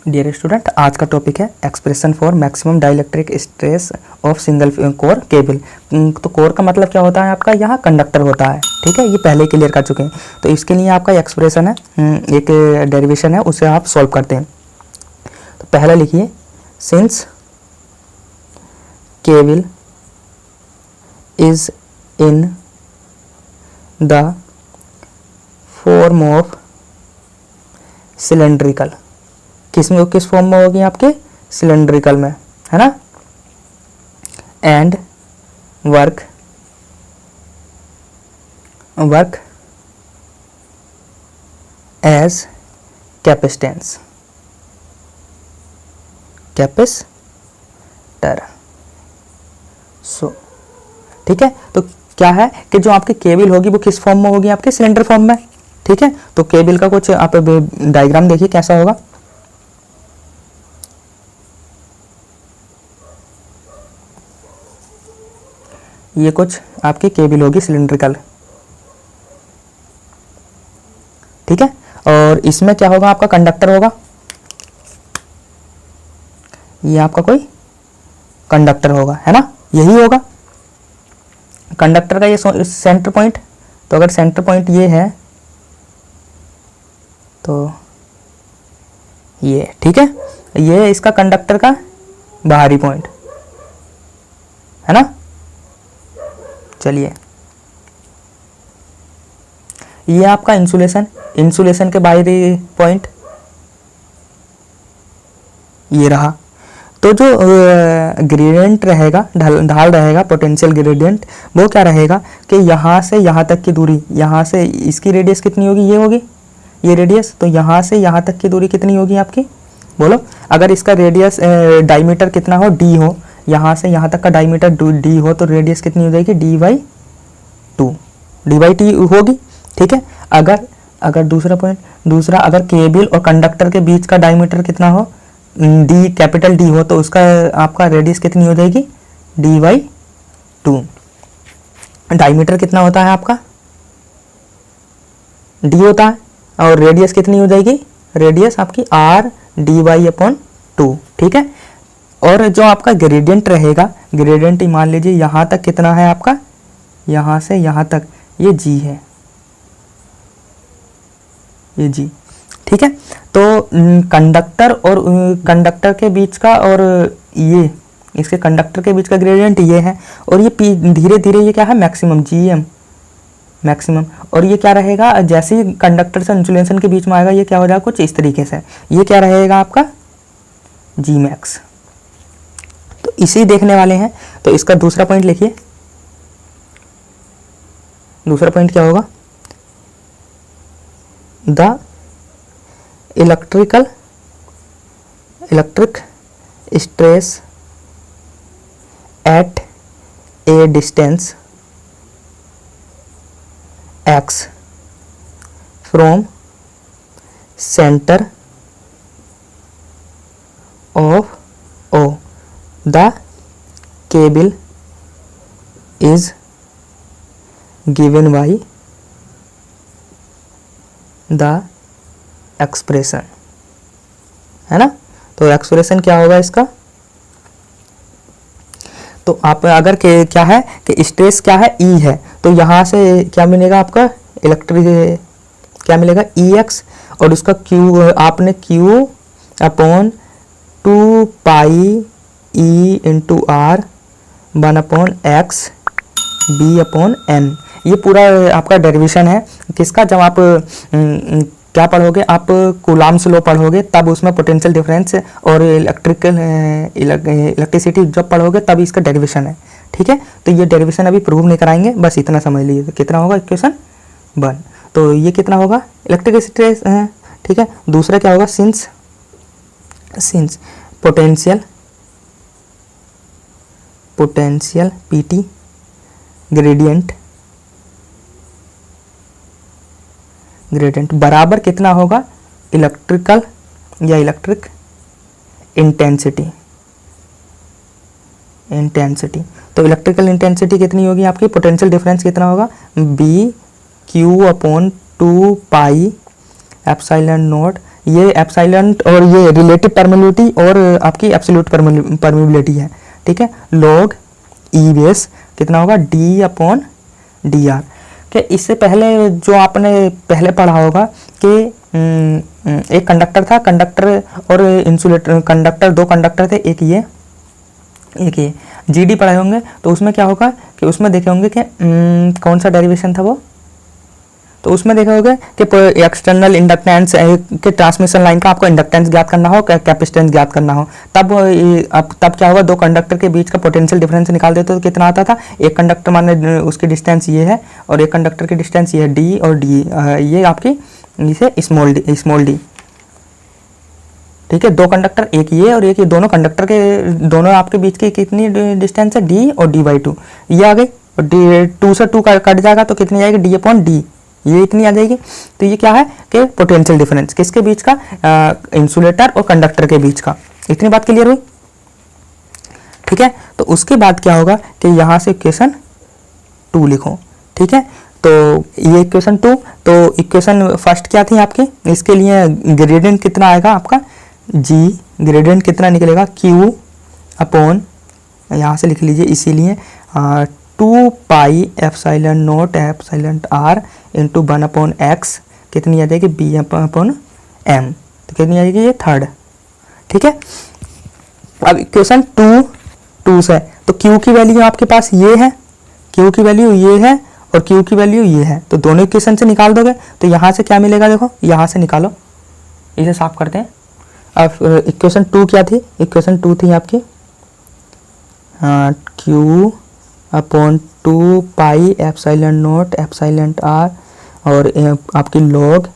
Dear student, आज का topic है expression for maximum dielectric stress of single core cable. तो कोर का मतलब क्या होता है आपका, यहाँ कंडक्टर होता है। ठीक है, ये पहले क्लियर कर चुके हैं। तो इसके लिए आपका एक्सप्रेशन है, एक डेरिवेशन है, उसे आप सॉल्व करते हैं। तो पहला लिखिए, since cable is in the form of cylindrical, किस फॉर्म में होगी आपके, सिलेंड्रिकल में, है ना। And work as capacitance, capacitor. So ठीक है, तो क्या है कि जो आपकी केबल होगी वो किस फॉर्म में होगी, आपके सिलेंडर फॉर्म में। ठीक है, तो केबल का कुछ आप डायग्राम देखिए कैसा होगा। ये कुछ आपकी केबल होगी सिलिंड्रिकल। ठीक है, और इसमें क्या होगा, आपका कंडक्टर होगा। ये आपका कोई कंडक्टर होगा, है ना, यही होगा कंडक्टर का ये सेंटर पॉइंट। तो अगर सेंटर पॉइंट ये है तो ये, ठीक है, ये इसका कंडक्टर का बाहरी पॉइंट, है ना। चलिए, ये आपका इंसुलेशन के बाहरी पॉइंट ये रहा। तो जो ग्रेडियंट रहेगा, ढाल रहेगा, पोटेंशियल ग्रेडियंट, वो क्या रहेगा कि यहाँ से यहाँ तक की दूरी, यहाँ से इसकी रेडियस कितनी होगी, ये होगी ये रेडियस। तो यहाँ से यहाँ तक की दूरी कितनी होगी आपकी, बोलो। अगर इसका रेडियस डायमीटर कितना हो, डी हो, यहाँ से यहाँ तक का डायमीटर डी हो, तो रेडियस कितनी हो जाएगी, d/2, d/t होगी। ठीक है, अगर दूसरा अगर केबल और कंडक्टर के बीच का डायमीटर कितना हो, डी, कैपिटल डी हो, तो उसका आपका रेडियस कितनी हो जाएगी, d/2। डायमीटर कितना होता है आपका, डी होता है, और रेडियस कितनी हो जाएगी, रेडियस आपकी r/d/2। ठीक है, और जो आपका ग्रेडियंट रहेगा, ग्रेडियंट मान लीजिए यहाँ तक कितना है आपका, यहाँ से यहाँ तक ये g है, ये g। ठीक है, तो कंडक्टर के बीच का और ये इसके कंडक्टर के बीच का ग्रेडियंट ये है, और ये धीरे धीरे ये क्या है, मैक्सिमम, gm मैक्सिमम। और ये क्या रहेगा, जैसे ही कंडक्टर से इंसुलेशन के बीच में आएगा, ये क्या हो जाएगा, कुछ इस तरीके से, ये क्या रहेगा आपका, g max। तो इसी देखने वाले हैं। तो इसका दूसरा पॉइंट लिखिए, दूसरा पॉइंट क्या होगा, the electric stress eight A distance x from centre of O, the cable is given by the expression, है ना। तो एक्सप्रेशन क्या होगा इसका, तो आप अगर क्या है कि स्ट्रेस क्या है, E है, तो यहाँ से क्या मिलेगा आपका, इलेक्ट्रिक क्या मिलेगा, EX, और उसका Q आपने Q/2πe × R 1/x B/n, ये पूरा आपका डेरिवेशन है किसका। जब आप क्या पढ़ोगे, आप कूलाम्स लॉ पढ़ोगे, तब उसमें पोटेंशियल डिफरेंस और इलेक्ट्रिसिटी जब पढ़ोगे, तब इसका डेरिवेशन है। ठीक है, तो ये डेरिवेशन अभी प्रूव नहीं कराएंगे, बस इतना समझ लीजिए। तो कितना होगा, इक्वेशन 1। तो ये कितना होगा, इलेक्ट्रिक स्ट्रेस है। ठीक है, दूसरा क्या होगा, सिंस पोटेंशियल PT ग्रेडियंट बराबर कितना होगा, इलेक्ट्रिक इंटेंसिटी। तो इलेक्ट्रिकल इंटेंसिटी कितनी होगी आपकी, पोटेंशियल डिफरेंस कितना होगा, BQ/2πε0 ये एप्सिलॉन और ये रिलेटिव परमिबिलिटी और आपकी एब्सोल्यूट परमिबिलिटी है, ठीक है। लॉग ई बेस कितना होगा डी अपॉन डी आर। कि इससे पहले जो आपने पहले पढ़ा होगा कि एक कंडक्टर था, कंडक्टर और इंसुलेटर, कंडक्टर, दो कंडक्टर थे, एक ये जीडी पढ़ाए होंगे। तो उसमें क्या होगा कि उसमें देखे होंगे कि कौन सा डेरिवेशन था वो, तो उसमें देखा होगा कि एक्सटर्नल इंडक्टेंस के ट्रांसमिशन लाइन का आपको इंडक्टेंस ज्ञात करना हो, कैपेसिटेंस ज्ञात करना हो, तब क्या होगा, दो कंडक्टर के बीच का पोटेंशियल डिफरेंस निकाल देते तो कितना आता था। एक कंडक्टर माने उसकी डिस्टेंस ये है और एक कंडक्टर की डिस्टेंस ये है डी, और डी ये आपकी इसे स्मॉल डी, ठीक है। दो कंडक्टर, एक ये और एक ये, दोनों कंडक्टर के दोनों आपके बीच की कितनी डिस्टेंस है, डी और डी बाई टू, ये आ गई। और डी 2 से 2 कट जाएगा तो कितनी आएगी, डी अपॉन डी, ये इतनी आ जाएगी। तो ये क्या है कि पोटेंशियल डिफरेंस किसके बीच का, इंसुलेटर और कंडक्टर के बीच का। इतनी बात क्लियर हुई, ठीक है। तो उसके बाद क्या होगा कि यहाँ से इक्वेशन 2 लिखो, ठीक है। तो ये इक्वेशन 2, तो इक्वेशन फर्स्ट क्या थी आपकी, इसके लिए ग्रेडियंट कितना आएगा आपका, जी ग्रेडियंट कितना निकलेगा, क्यू अपॉन, यहाँ से लिख लीजिए इसीलिए 2 pi epsilon naught epsilon R into 1 upon X, कितनी आ जाएगी, बी अपॉन एम, तो कितनी आ जाएगी, ये थर्ड, ठीक है। अब इक्वेशन 2 से तो क्यू की वैल्यू आपके पास ये है, क्यू की वैल्यू ये है और क्यू की वैल्यू ये है, तो दोनों इक्वेशन से निकाल दोगे तो यहाँ से क्या मिलेगा, देखो यहाँ से निकालो, इसे साफ करते हैं। अब इक्वेशन 2 क्या थी, इक्वेशन 2 थी आपकी Q upon 2 pi epsilon naught epsilon R और आपकी log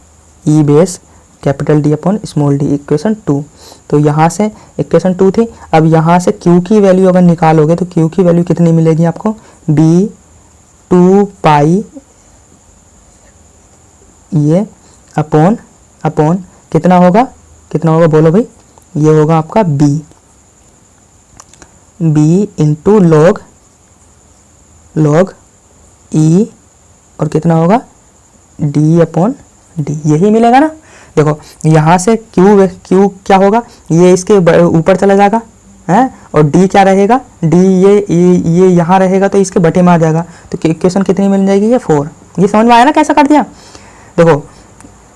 E base capital D upon small D, equation 2। तो यहाँ से इक्वेशन 2 थी। अब यहाँ से क्यू की वैल्यू अगर निकालोगे तो क्यू की वैल्यू कितनी मिलेगी आपको, बी 2 पाई ये अपॉन कितना होगा बोलो भाई, ये होगा आपका बी इंटू लॉग ई और कितना होगा, डी अपॉन डी, यही मिलेगा ना। देखो यहाँ से क्यू क्या होगा, ये इसके ऊपर चला जाएगा है, और डी क्या रहेगा, डी ये यहाँ रहेगा तो इसके बटे में आ जाएगा, तो इक्वेशन कितनी मिल जाएगी, ये 4। ये समझ में आया ना कैसा कर दिया। देखो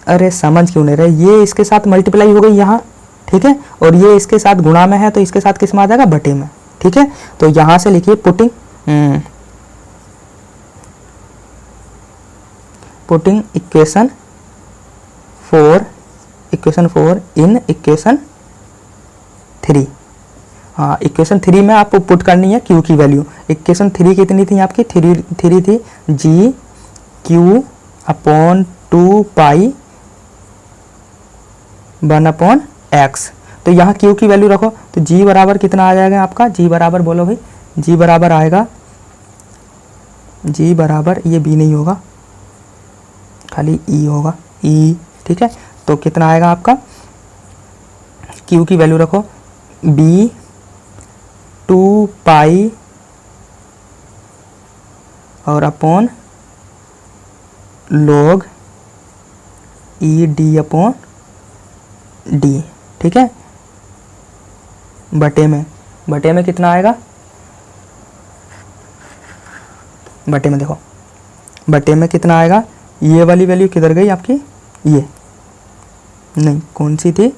अरे समझ क्यों नहीं रहे, ये इसके साथ मल्टीप्लाई हो गई यहाँ, ठीक है, और ये इसके साथ गुणा में है तो इसके साथ किस में आ जाएगा, बटे में, ठीक है। तो यहाँ से लिखिए पुटिंग इक्वेशन 4 इन इक्वेशन 3। हाँ, इक्वेशन 3 में आपको पुट करनी है क्यू की वैल्यू। इक्वेशन 3 कितनी थी आपकी, 3 थी जी क्यू अपॉन 2 पाई 1 अपॉन एक्स। तो यहाँ क्यू की वैल्यू रखो तो जी बराबर कितना आ जाएगा आपका, जी बराबर बोलो भाई, जी बराबर आएगा, जी बराबर ये बी नहीं होगा, खाली ई होगा, ई, ठीक है। तो कितना आएगा आपका, क्यू की वैल्यू रखो बी 2 पाई और upon log E D upon D, ठीक है। बटे में कितना आएगा, बटे में देखो, बटे में कितना आएगा, ये वाली वैल्यू किधर गई आपकी, ये नहीं, कौन सी थी,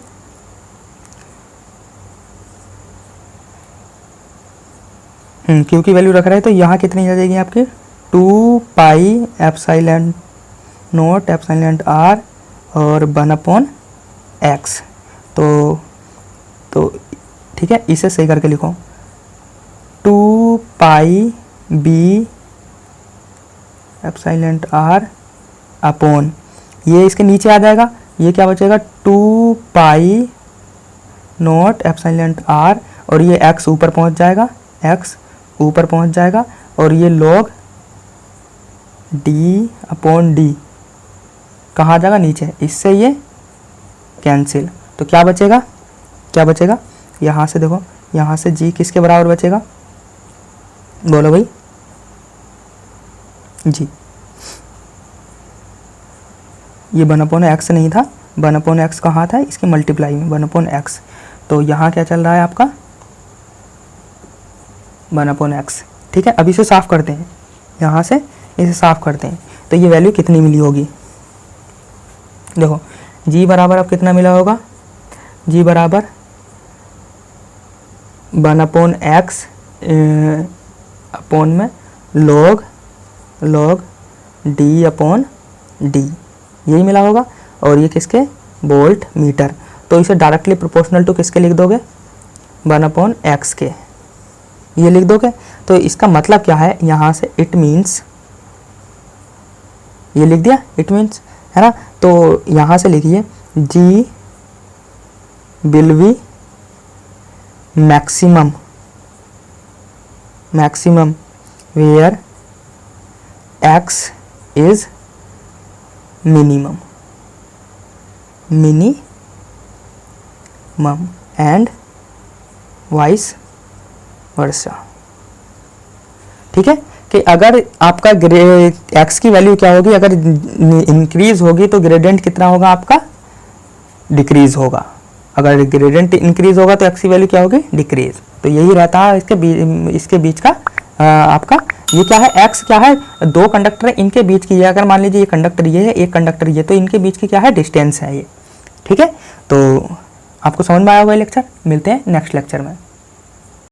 क्यू की वैल्यू रख रहे हैं तो यहाँ कितनी आ जाएगी आपकी, 2 pi epsilon naught epsilon R और 1 अपॉन एक्स। तो ठीक है, इसे सही करके लिखो 2 पाई बी एप्सिलॉन आर अपॉन, ये इसके नीचे आ जाएगा, ये क्या बचेगा 2 पाई नॉट एप्सिलॉन आर और ये एक्स ऊपर पहुंच जाएगा, एक्स ऊपर पहुंच जाएगा और ये लॉग डी अपॉन डी कहाँ आ जाएगा, नीचे, इससे ये कैंसिल। तो क्या बचेगा, यहाँ से देखो, यहाँ से जी किसके बराबर बचेगा, बोलो भाई, जी, ये 1 अपॉन एक्स नहीं था 1/x कहाँ था, इसकी मल्टीप्लाई में 1/x, तो यहाँ क्या चल रहा है आपका 1/x। ठीक है, अब इसे साफ़ करते हैं, यहाँ से इसे साफ़ करते हैं, तो ये वैल्यू कितनी मिली होगी। देखो g बराबर अब कितना मिला होगा, g बराबर 1/x अपॉन में log d/d यही मिला होगा। और ये किसके, वोल्ट मीटर, तो इसे डायरेक्टली प्रोपोर्शनल टू किसके लिख दोगे, 1/x के, ये लिख दोगे। तो इसका मतलब क्या है, यहाँ से इट मीन्स, ये लिख दिया, इट मीन्स, है ना। तो यहाँ से लिखिए g will be maximum where x is minimum and vice versa. ठीक है, कि अगर आपका x की वैल्यू क्या होगी, अगर इंक्रीज होगी तो ग्रेडियंट कितना होगा आपका, डिक्रीज होगा। अगर ग्रेडियंट इंक्रीज होगा तो x की वैल्यू क्या होगी, डिक्रीज। तो यही रहता है इसके बीच का आपका, ये क्या है, x क्या है, दो कंडक्टर है, इनके बीच की, अगर मान लीजिए ये कंडक्टर ये है, एक कंडक्टर ये, तो इनके बीच की क्या है, डिस्टेंस है ये। ठीक है, तो आपको समझ में आया होगा लेक्चर। मिलते हैं नेक्स्ट लेक्चर में।